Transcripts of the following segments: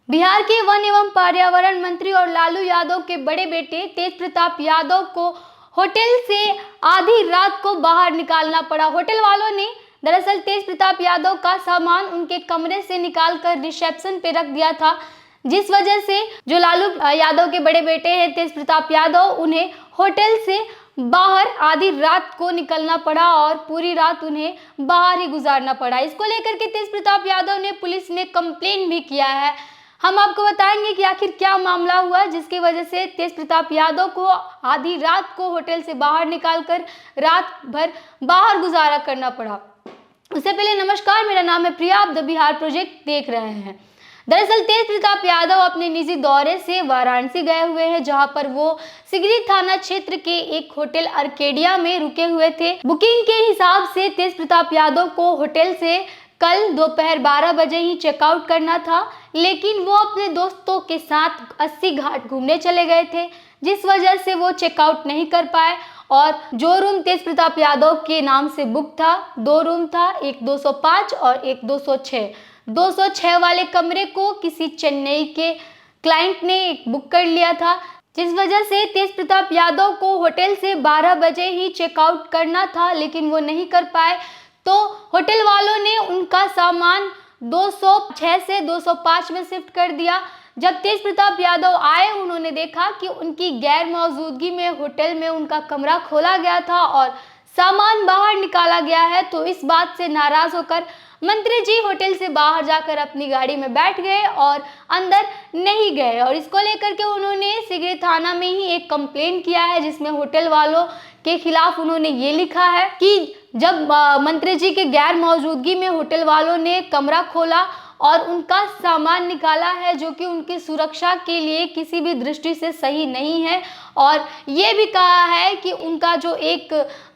बिहार के वन एवं पर्यावरण मंत्री और लालू यादव के बड़े बेटे तेज प्रताप यादव को होटल से आधी रात को बाहर निकालना पड़ा। होटल वालों ने दरअसल तेज प्रताप यादव का सामान उनके कमरे से निकालकर रिसेप्शन पे रख दिया था, जिस वजह से जो लालू यादव के बड़े बेटे हैं तेज प्रताप यादव, उन्हें होटल से बाहर आधी रात को निकलना पड़ा और पूरी रात उन्हें बाहर ही गुजारना पड़ा। इसको लेकर के तेज प्रताप यादव ने पुलिस में कंप्लेन भी किया है। हम आपको बताएंगे कि आखिर क्या मामला हुआ जिसकी वजह से तेज प्रताप यादव को आधी रात को होटल से बाहर निकालकर रात भर बाहर गुजारा करना पड़ा। उससे पहले नमस्कार, मेरा नाम है प्रिया, आप द बिहार प्रोजेक्ट देख रहे हैं। दरअसल तेज प्रताप यादव अपने निजी दौरे से वाराणसी गए हुए हैं, जहां पर वो सिगरी थाना क्षेत्र के एक होटल आर्केडिया में रुके हुए थे। बुकिंग के हिसाब से तेज प्रताप यादव को होटल से कल दोपहर 12 बजे ही चेकआउट करना था, लेकिन वो अपने दोस्तों के साथ 80 घाट घूमने चले गए थे, जिस वजह से वो चेकआउट नहीं कर पाए। और जो रूम तेज प्रताप यादव के नाम से बुक था, 2 रूम था, एक 205 और एक 206। 206 वाले कमरे को किसी चेन्नई के क्लाइंट ने बुक कर लिया था, जिस वजह से तेज प्रताप यादव को होटल से 12 बजे ही चेकआउट करना था, लेकिन वो नहीं कर पाए। तो होटल वालों ने उनका सामान 206 से 205 में शिफ्ट कर दिया। जब तेज प्रताप यादव आए, उन्होंने देखा कि उनकी गैर मौजूदगी में होटल में उनका कमरा खोला गया था और सामान बाहर निकाला गया है। तो इस बात से नाराज होकर मंत्री जी होटल से बाहर जाकर अपनी गाड़ी में बैठ गए और अंदर नहीं गए, और इसको लेकर के उन्होंने सिगरी थाना में ही एक कंप्लेंट किया है, जिसमें होटल वालों के खिलाफ उन्होंने ये लिखा है कि जब मंत्री जी के गैर मौजूदगी में होटल वालों ने कमरा खोला और उनका सामान निकाला है, जो कि उनकी सुरक्षा के लिए किसी भी दृष्टि से सही नहीं है। और ये भी कहा है कि उनका जो एक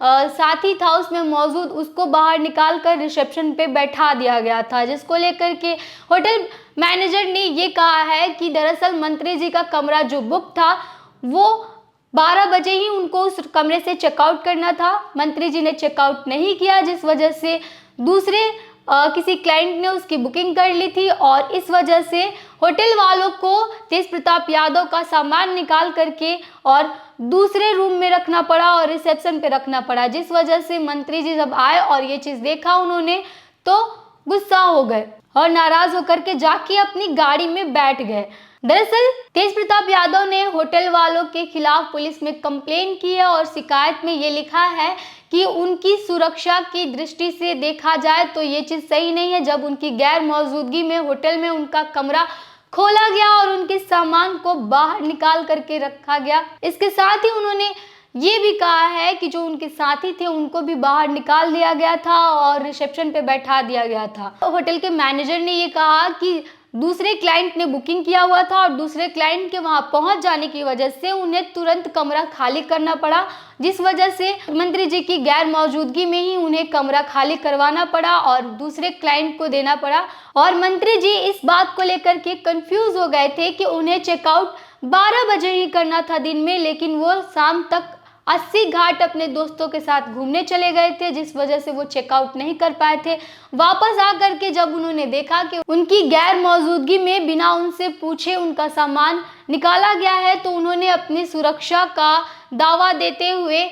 साथी था उसमें मौजूद, उसको बाहर निकाल कर रिसेप्शन पे बैठा दिया गया था, जिसको लेकर के होटल मैनेजर ने ये कहा है कि दरअसल मंत्री जी का कमरा जो बुक था वो 12 बजे ही उनको उस कमरे से चेकआउट करना था। मंत्री जी ने चेकआउट नहीं किया, जिस वजह से दूसरे किसी क्लाइंट ने उसकी बुकिंग कर ली थी, और इस वजह से होटल वालों को तेज प्रताप यादव का सामान निकाल करके और दूसरे रूम में रखना पड़ा और रिसेप्शन पे रखना पड़ा, जिस वजह से मंत्री जी जब आए और ये चीज़ देखा उन्होंने तो गुस्सा हो गए और नाराज होकर के जाके अपनी गाड़ी में बैठ गए। दरअसल तेज प्रताप यादव ने होटल वालों के खिलाफ पुलिस में कंप्लेन की है और शिकायत में ये लिखा है कि उनकी सुरक्षा की दृष्टि से देखा जाए तो ये चीज़ सही नहीं है, जब उनकी गैर मौजूदगी में होटल में उनका कमरा खोला गया और उनके सामान को बाहर निकाल करके रखा गया। इसके साथ ही उन्होंने ये भी कहा है कि जो उनके साथी थे उनको भी बाहर निकाल दिया गया था और रिसेप्शन पे बैठा दिया गया था। तो होटल के मैनेजर ने ये कहा कि दूसरे क्लाइंट ने बुकिंग किया हुआ था और दूसरे क्लाइंट के वहां पहुंच जाने की वजह से उन्हें तुरंत कमरा खाली करना पड़ा, जिस वजह से मंत्री जी की गैर मौजूदगी में ही उन्हें कमरा खाली करवाना पड़ा और दूसरे क्लाइंट को देना पड़ा। और मंत्री जी इस बात को लेकर के कंफ्यूज हो गए थे कि उन्हें चेकआउट 12 बजे ही करना था दिन में, लेकिन वो शाम तक 80 घाट अपने दोस्तों के साथ घूमने चले गए थे, जिस वजह से वो चेकआउट नहीं कर पाए थे। वापस आकर के जब उन्होंने देखा कि उनकी गैर मौजूदगी में बिना उनसे पूछे उनका सामान निकाला गया है, तो उन्होंने अपनी सुरक्षा का दावा देते हुए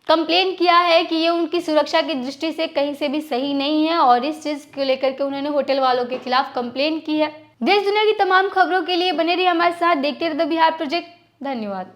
कंप्लेन किया है कि ये उनकी सुरक्षा की दृष्टि से कहीं से भी सही नहीं है, और इस चीज़ को लेकर के उन्होंने होटल वालों के खिलाफ कंप्लेन की है। देश दुनिया की तमाम खबरों के लिए बने रहिए हमारे साथ, देखते रहिए द बिहार प्रोजेक्ट। धन्यवाद।